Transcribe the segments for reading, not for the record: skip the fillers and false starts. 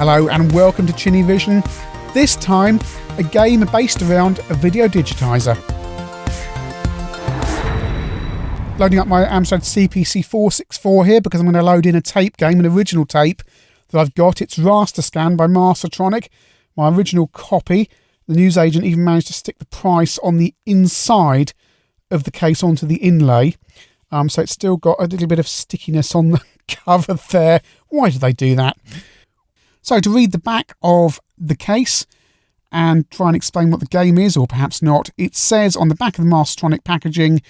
Hello and welcome to ChinnyVision. This time, a game based around a video digitizer. Loading up my Amstrad CPC 464 here because I'm going to load in a tape game, an original tape that I've got. It's Rasterscan by Mastertronic, my original copy. The newsagent even managed to stick the price on the inside of the case onto the inlay. So it's still got a little bit of stickiness on the cover there. Why did they do that? So to read the back of the case and try and explain what the game is, or perhaps not, it says on the back of the Mastertronic packaging,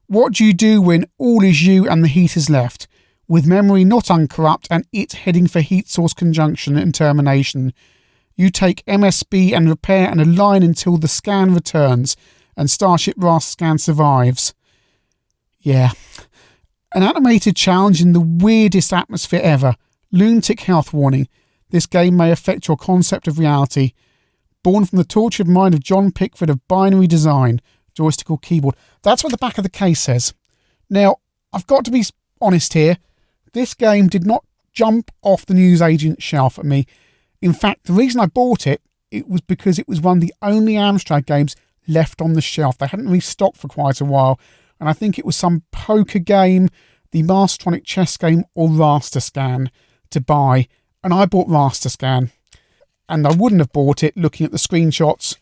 what do you do when all is you and the heat is left? With memory not uncorrupt and it heading for heat source conjunction and termination. You take MSB and repair and align until the scan returns and Starship Rasterscan survives. Yeah. An animated challenge in the weirdest atmosphere ever. Lunatic health warning. This game may affect your concept of reality. Born from the tortured mind of John Pickford of binary design. Joystick or keyboard. That's what the back of the case says. Now, I've got to be honest here. This game did not jump off the newsagent shelf at me. In fact, the reason I bought it, it was because it was one of the only Amstrad games left on the shelf. They hadn't restocked for quite a while. And I think it was some poker game, the Mastertronic chess game, or Rasterscan to buy. And I bought Rasterscan. And I wouldn't have bought it looking at the screenshots,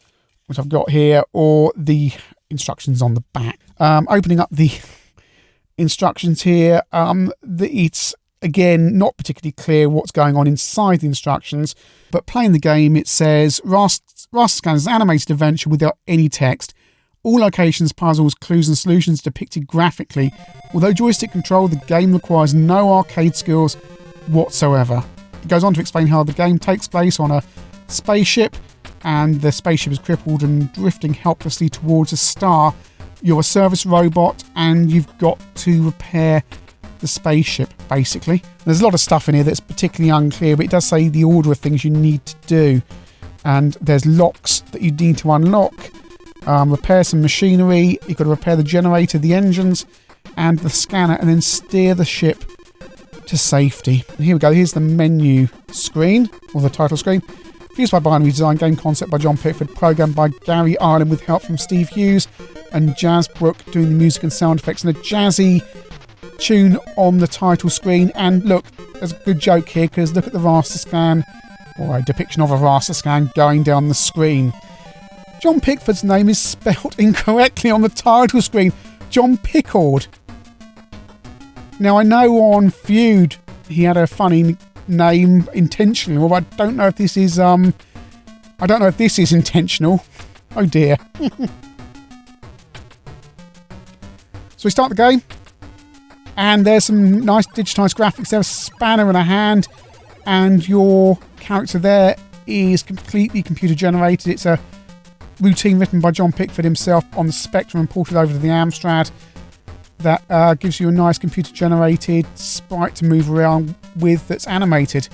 which I've got here, or the instructions on the back. Opening up the instructions here, it's, again, not particularly clear what's going on inside the instructions. But playing the game, it says, Rasterscan is an animated adventure without any text. All locations, puzzles, clues and solutions depicted graphically. Although joystick control, the game requires no arcade skills whatsoever. It goes on to explain how the game takes place on a spaceship, and the spaceship is crippled and drifting helplessly towards a star. You're a service robot and you've got to repair the spaceship, basically. There's a lot of stuff in here that's particularly unclear, but it does say the order of things you need to do. And there's locks that you need to unlock. Repair some machinery. You've got to repair the generator, the engines, and the scanner, and then steer the ship to safety. And here we go. Here's the menu screen, or the title screen. Fused by binary design, game concept by John Pickford, programmed by Gary Ireland with help from Steve Hughes and Jazz Brook doing the music and sound effects, and a jazzy tune on the title screen. And look, there's a good joke here, because look at the Rasterscan, or a depiction of a Rasterscan going down the screen. John Pickford's name is spelt incorrectly on the title screen. John Pickford. Now, I know on Feud he had a funny name intentionally, but I don't know if this is intentional. Oh dear. So we start the game, and there's some nice digitised graphics. There's a spanner and a hand, and your character there is completely computer generated. It's a routine written by John Pickford himself on the Spectrum and ported over to the Amstrad. That gives you a nice computer-generated sprite to move around with that's animated.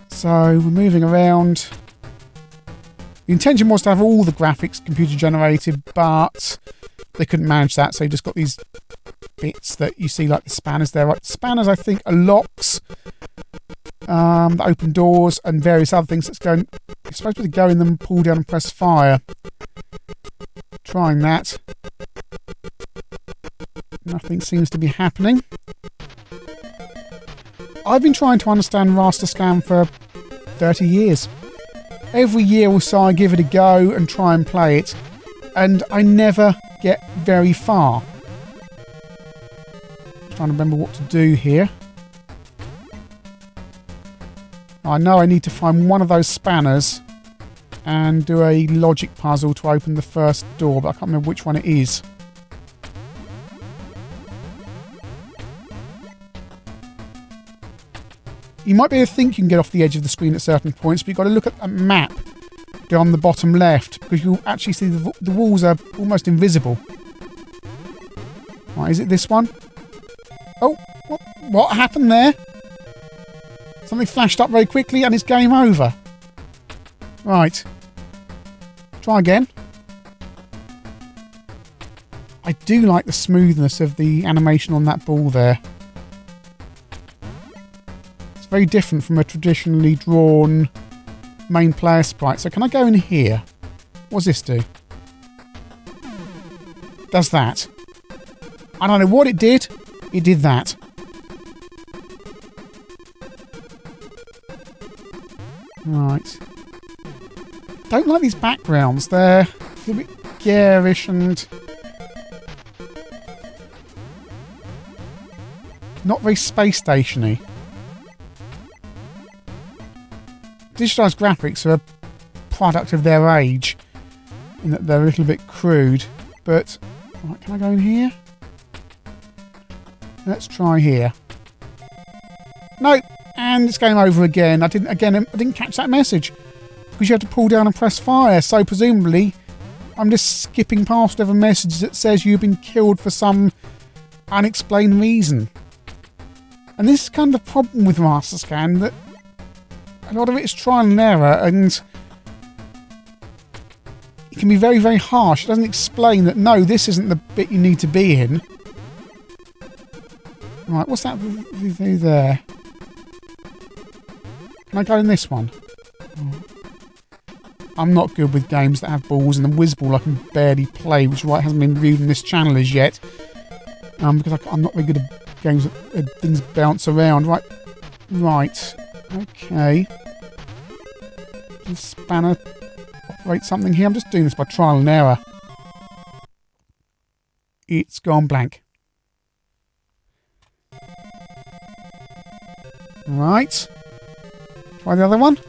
So we're moving around. The intention was to have all the graphics computer-generated, but they couldn't manage that, so you just got these bits that you see, like the spanners there. Right? Spanners, I think, are locks that open doors and various other things that's going. You're supposed to go in them, pull down and press fire. Trying that. Nothing seems to be happening. I've been trying to understand Rasterscan for 30 years. Every year or so I give it a go and try and play it, and I never get very far. I'm trying to remember what to do here. I know I need to find one of those spanners and do a logic puzzle to open the first door, but I can't remember which one it is. You might be able to think you can get off the edge of the screen at certain points, but you've got to look at a map down the bottom left, because you'll actually see the walls are almost invisible. Right, is it this one? Oh, what happened there? Something flashed up very quickly and it's game over. Right. Try again. I do like the smoothness of the animation on that ball there. Very very different from a traditionally drawn main player sprite. So can I go in here? What does this do? Does that. I don't know what it did. It did that. Right. Don't like these backgrounds. They're a bit garish and not very space station-y. Digitised graphics are a product of their age in that they're a little bit crude. But right, can I go in here? Let's try here. Nope, and it's game over again. I didn't catch that message because you have to pull down and press fire. So presumably, I'm just skipping past whatever message that says you've been killed for some unexplained reason. And this is kind of the problem with Rasterscan, that a lot of it is trial and error, and it can be very, very harsh. It doesn't explain that, no, this isn't the bit you need to be in. Right, what's that there? Can I go in this one? Oh. I'm not good with games that have balls, and the whiz ball I can barely play, which is why it hasn't been reviewed on this channel as yet. Because I'm not very good at games that things bounce around. Right. Okay. Does spanner operate something here? I'm just doing this by trial and error. It's gone blank. Right. Try the other one.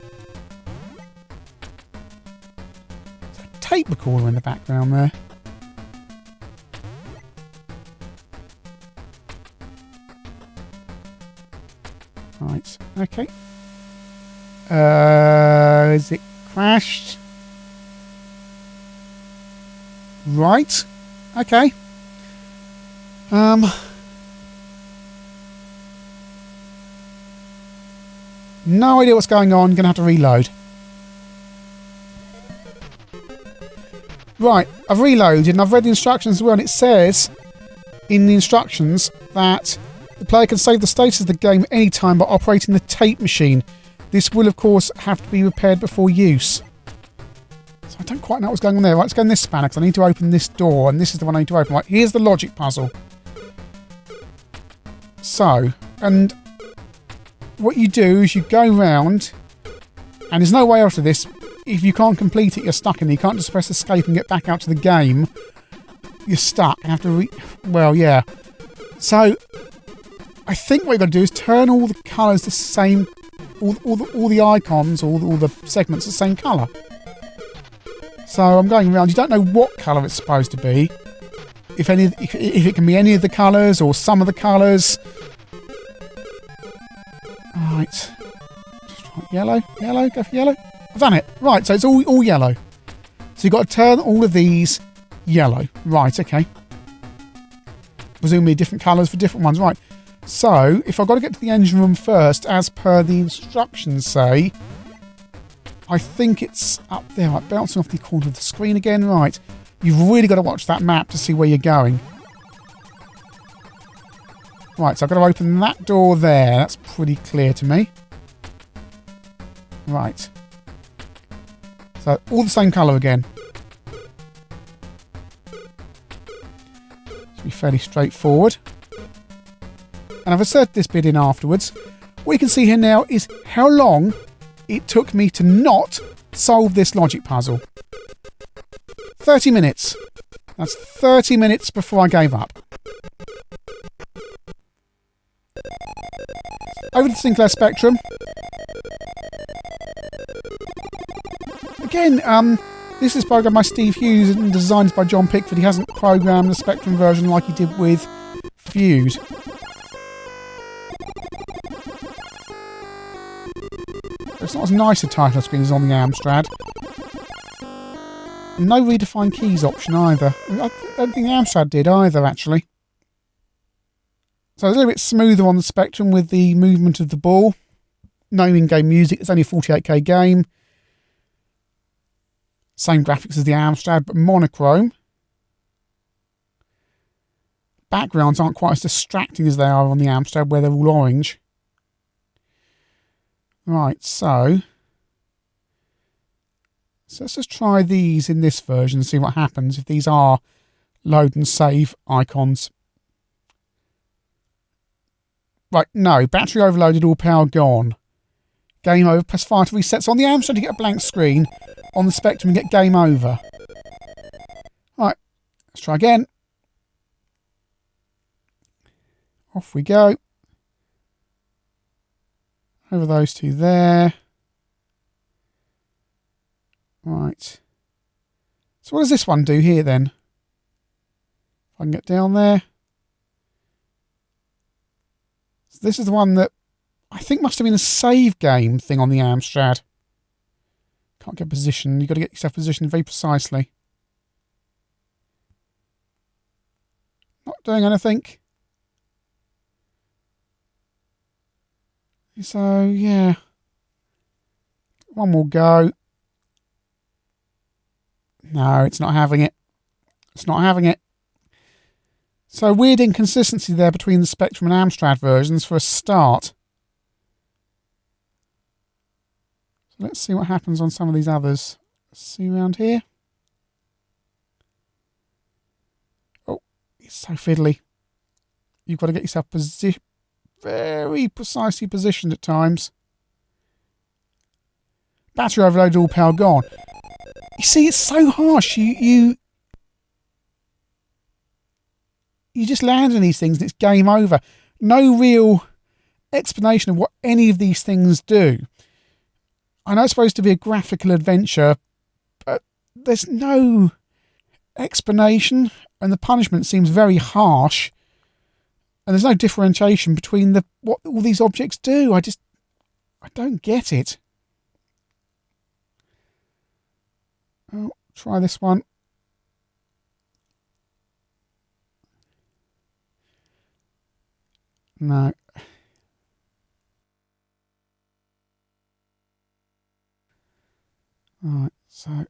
There's a tape recorder in the background there. Right. Okay. Is it crashed? Right. Okay. No idea what's going on. Gonna have to reload. Right, I've reloaded and I've read the instructions as well, and it says in the instructions that the player can save the status of the game at any time by operating the tape machine. This will, of course, have to be repaired before use. So I don't quite know what's going on there. Right, let's go in this spanner because I need to open this door, and this is the one I need to open. Right, here's the logic puzzle. So, and what you do is you go round, and there's no way out of this. If you can't complete it, you're stuck in it. You can't just press escape and get back out to the game. You're stuck. You have to well, yeah. So, I think what you've got to do is turn all the colours the same, all the icons, all the segments the same colour. So I'm going around. You don't know what colour it's supposed to be. If it can be any of the colours or some of the colours. Right. Just try yellow. Go for yellow. I've done it. Right, so it's all yellow. So you've got to turn all of these yellow. Right, okay. Presumably different colours for different ones. Right. So, if I've got to get to the engine room first, as per the instructions say, I think it's up there. Right, bouncing off the corner of the screen again. Right. You've really got to watch that map to see where you're going. Right, so I've got to open that door there. That's pretty clear to me. Right. So, all the same colour again. Should be fairly straightforward. And I've inserted this bit in afterwards. What you can see here now is how long it took me to not solve this logic puzzle. 30 minutes. That's 30 minutes before I gave up. Over to Sinclair Spectrum. Again, this is programmed by Steve Hughes and designed by John Pickford. He hasn't programmed the Spectrum version like he did with Fuse. It's not as nice a title screen as on the Amstrad. No redefined keys option either. I don't think the Amstrad did either, actually. So it's a little bit smoother on the Spectrum with the movement of the ball. No in-game music. It's only a 48k game. Same graphics as the Amstrad, but monochrome. Backgrounds aren't quite as distracting as they are on the Amstrad, where they're all orange. Right, so let's just try these in this version and see what happens if these are load and save icons. Right, no, battery overloaded, all power gone. Game over, press fire to reset. So on the Amstrad you get a blank screen. On the Spectrum you get game over. Right, let's try again. Off we go. Over those two there. Right. So what does this one do here then? If I can get down there. So this is the one that I think must have been a save game thing on the Amstrad. Can't get positioned. You've got to get yourself positioned very precisely. Not doing anything. So, yeah. One more go. No, it's not having it. It's not having it. So, weird inconsistency there between the Spectrum and Amstrad versions for a start. So, let's see what happens on some of these others. Let's see around here. Oh, it's so fiddly. You've got to get yourself very precisely positioned at times. Battery overload, all power gone. You see, it's so harsh. You just land on these things and it's game over. No real explanation of what any of these things do. I know it's supposed to be a graphical adventure, but there's no explanation and the punishment seems very harsh. And there's no differentiation between what all these objects do. I don't get it. Oh, try this one. No. Alright, so I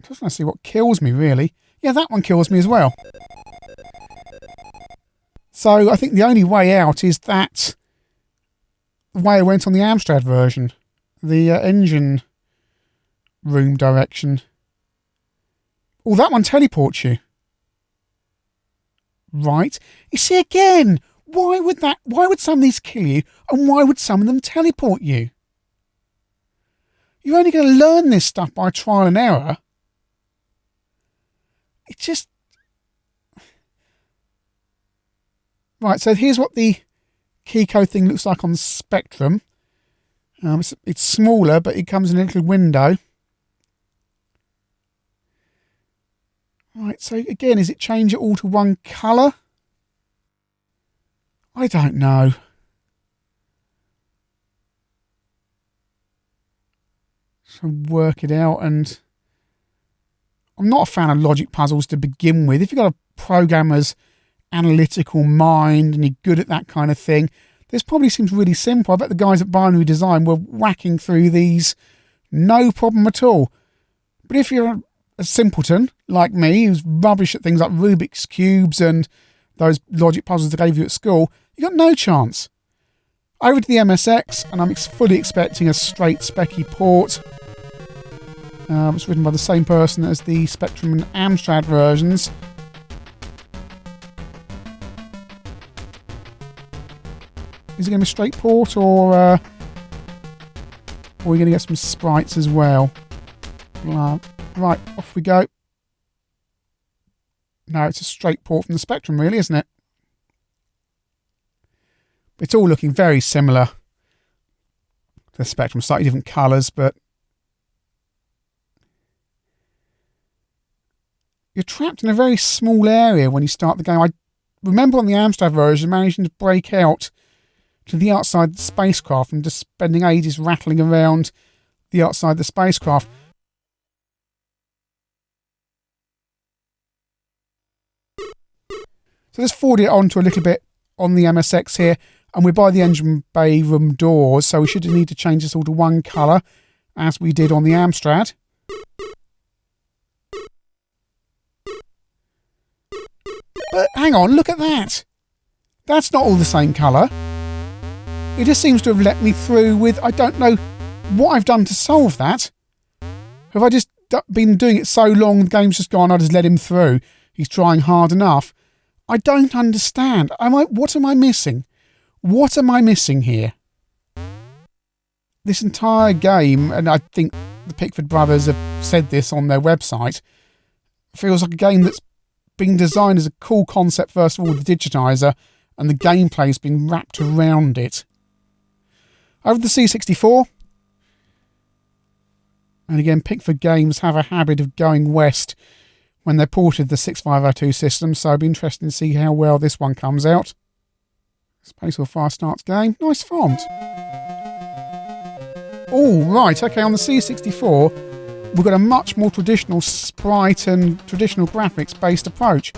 just want to see what kills me, really. Yeah, that one kills me as well. So I think the only way out is that the way I went on the Amstrad version. The engine room direction. Oh, that one teleports you. Right. You see, again, why would some of these kill you and why would some of them teleport you? You're only going to learn this stuff by trial and error. It's just... Right, so here's what the key code thing looks like on the Spectrum. It's smaller, but it comes in a little window. Right, so again, is it change it all to one colour? I don't know. So work it out, and I'm not a fan of logic puzzles to begin with. If you've got a programmer's analytical mind and you're good at that kind of thing, this probably seems really simple. I bet the guys at Binary Design were whacking through these no problem at all. But if you're a simpleton like me who's rubbish at things like Rubik's Cubes and those logic puzzles they gave you at school, you got no chance. Over to the MSX, and I'm fully expecting a straight specky port. It's written by the same person as the Spectrum and Amstrad versions. Is it going to be a straight port, or are we going to get some sprites as well? Right, off we go. No, it's a straight port from the Spectrum, really, isn't it? It's all looking very similar to the Spectrum, slightly different colours, but you're trapped in a very small area when you start the game. I remember on the Amstrad version managing to break out to the outside the spacecraft and just spending ages rattling around the outside the spacecraft. So let's forward it on to a little bit on the MSX here, and we're by the engine bay room doors, so we should need to change this all to one colour, as we did on the Amstrad. But hang on, look at that. That's not all the same colour. It just seems to have let me through with, I don't know what I've done to solve that. Have I just been doing it so long, the game's just gone, I just let him through. He's trying hard enough. I don't understand. What am I missing? What am I missing here? This entire game, and I think the Pickford Brothers have said this on their website, feels like a game that's been designed as a cool concept, first of all, with the digitizer, and the gameplay's been wrapped around it. Over the C64, and again, Pickford games have a habit of going west when they're ported the 6502 system, so it'll be interesting to see how well this one comes out. Space or Fire starts game. Nice font. Oh, right, okay, on the C64, we've got a much more traditional sprite and traditional graphics-based approach.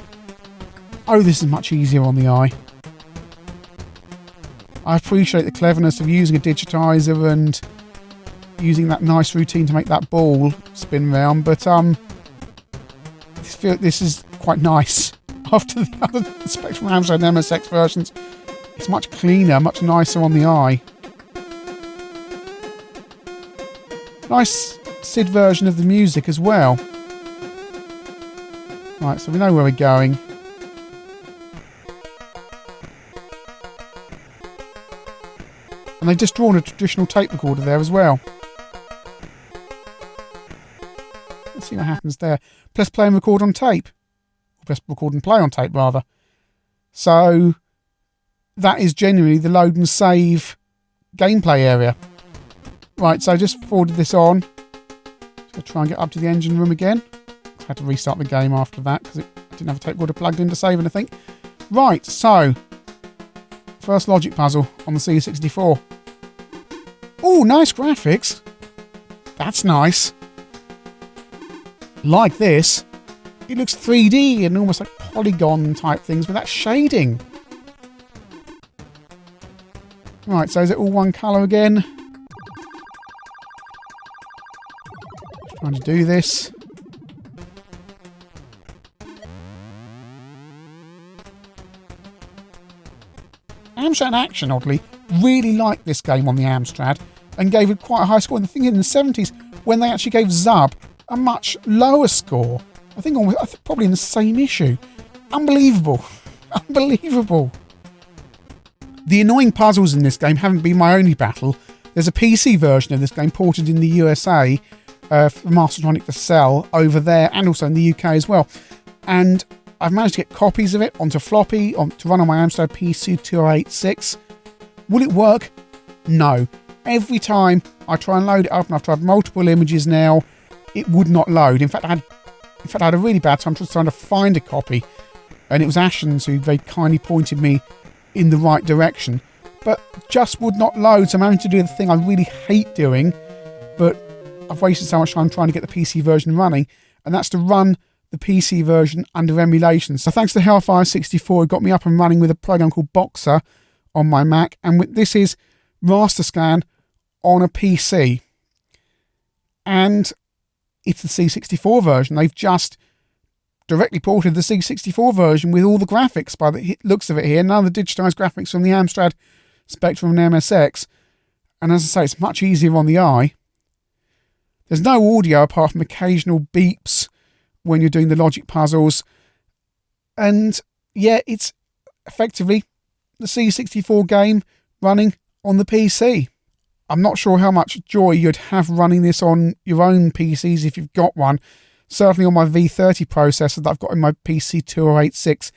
Oh, this is much easier on the eye. I appreciate the cleverness of using a digitizer and using that nice routine to make that ball spin round, but this is quite nice. After the other Spectrum Amstrad and MSX versions, it's much cleaner, much nicer on the eye. Nice SID version of the music as well. Right, so we know where we're going. And they've just drawn a traditional tape recorder there as well. Let's see what happens there. Press play and record on tape. Or press record and play on tape, rather. So that is genuinely the load and save gameplay area. Right, so I just forwarded this on. So try and get up to the engine room again. I had to restart the game after that because it didn't have a tape recorder plugged in to save anything. Right, so first logic puzzle on the C64. Oh, nice graphics. That's nice. Like this. It looks 3D and almost like polygon type things with that shading. Right, so is it all one colour again? Trying to do this. Amstrad Action, oddly, really liked this game on the Amstrad and gave it quite a high score. And the thing in the 70s, when they actually gave Zub a much lower score, I think probably in the same issue. Unbelievable. Unbelievable. The annoying puzzles in this game haven't been my only battle. There's a PC version of this game ported in the USA for Mastertronic to sell over there and also in the UK as well. And I've managed to get copies of it onto floppy to run on my Amstrad PC 286. Will it work? No. Every time I try and load it up, and I've tried multiple images now, it would not load. In fact, I had a really bad time trying to find a copy, and it was Ashens who very kindly pointed me in the right direction, but just would not load. So I'm having to do the thing I really hate doing, but I've wasted so much time trying to get the PC version running, and that's to run the PC version under emulation. So thanks to Hellfire 64, it got me up and running with a program called Boxer on my Mac, and this is Rasterscan on a PC. And it's the C64 version. They've just directly ported the C64 version with all the graphics by the looks of it here. None of the digitized graphics from the Amstrad Spectrum and MSX. And as I say, it's much easier on the eye. There's no audio apart from occasional beeps when you're doing the logic puzzles. And yeah, it's effectively the C64 game running on the PC. I'm not sure how much joy you'd have running this on your own PCs if you've got one. Certainly on my V30 processor that I've got in my PC 2086,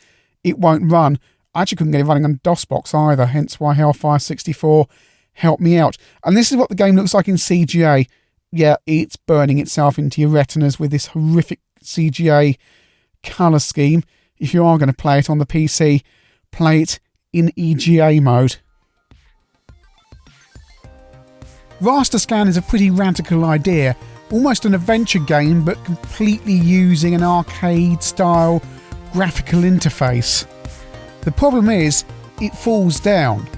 it won't run. I actually couldn't get it running on DOSBox either, hence why Hellfire 64 helped me out. And this is what the game looks like in CGA. Yeah, it's burning itself into your retinas with this horrific CGA colour scheme. If you are going to play it on the PC, play it in EGA mode. Rasterscan is a pretty radical idea, almost an adventure game but completely using an arcade-style graphical interface. The problem is, it falls down,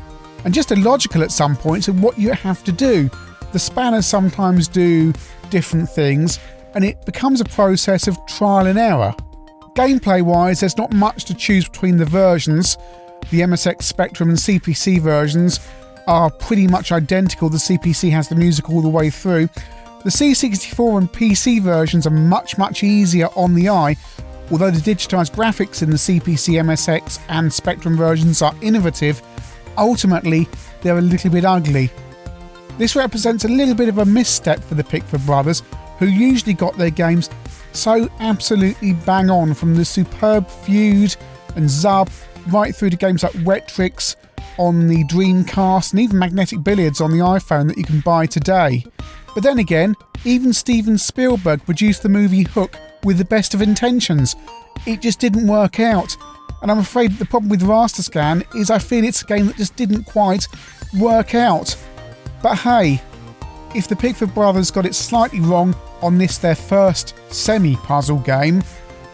and just illogical at some points of what you have to do. The spanners sometimes do different things, and it becomes a process of trial and error. Gameplay-wise, there's not much to choose between the versions, the MSX Spectrum and CPC versions, are pretty much identical. The CPC has the music all the way through. The C64 and PC versions are much easier on the eye, although the digitised graphics in the CPC, MSX and Spectrum versions are innovative. Ultimately, they're a little bit ugly. This represents a little bit of a misstep for the Pickford Brothers, who usually got their games so absolutely bang on, from the superb Feud and Zub right through to games like Wet Tricks on the Dreamcast and even Magnetic Billiards on the iPhone that you can buy today. But then again, even Steven Spielberg produced the movie Hook with the best of intentions. It just didn't work out. And I'm afraid that the problem with Rasterscan is I feel it's a game that just didn't quite work out. But hey, if the Pickford Brothers got it slightly wrong on this their first semi-puzzle game,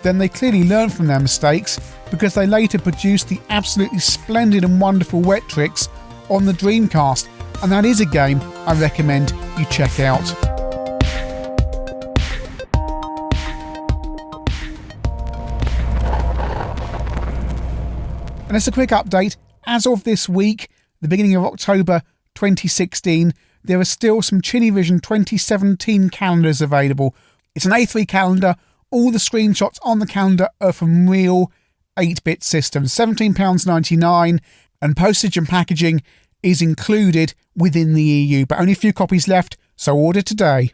then they clearly learned from their mistakes, because they later produced the absolutely splendid and wonderful Wet Tricks on the Dreamcast, and that is a game I recommend you check out. And as a quick update, as of this week, the beginning of October 2016, there are still some ChinnyVision 2017 calendars available. It's an A3 calendar. All the screenshots on the calendar are from real 8-bit systems, £17.99, and postage and packaging is included within the EU, but only a few copies left, so order today.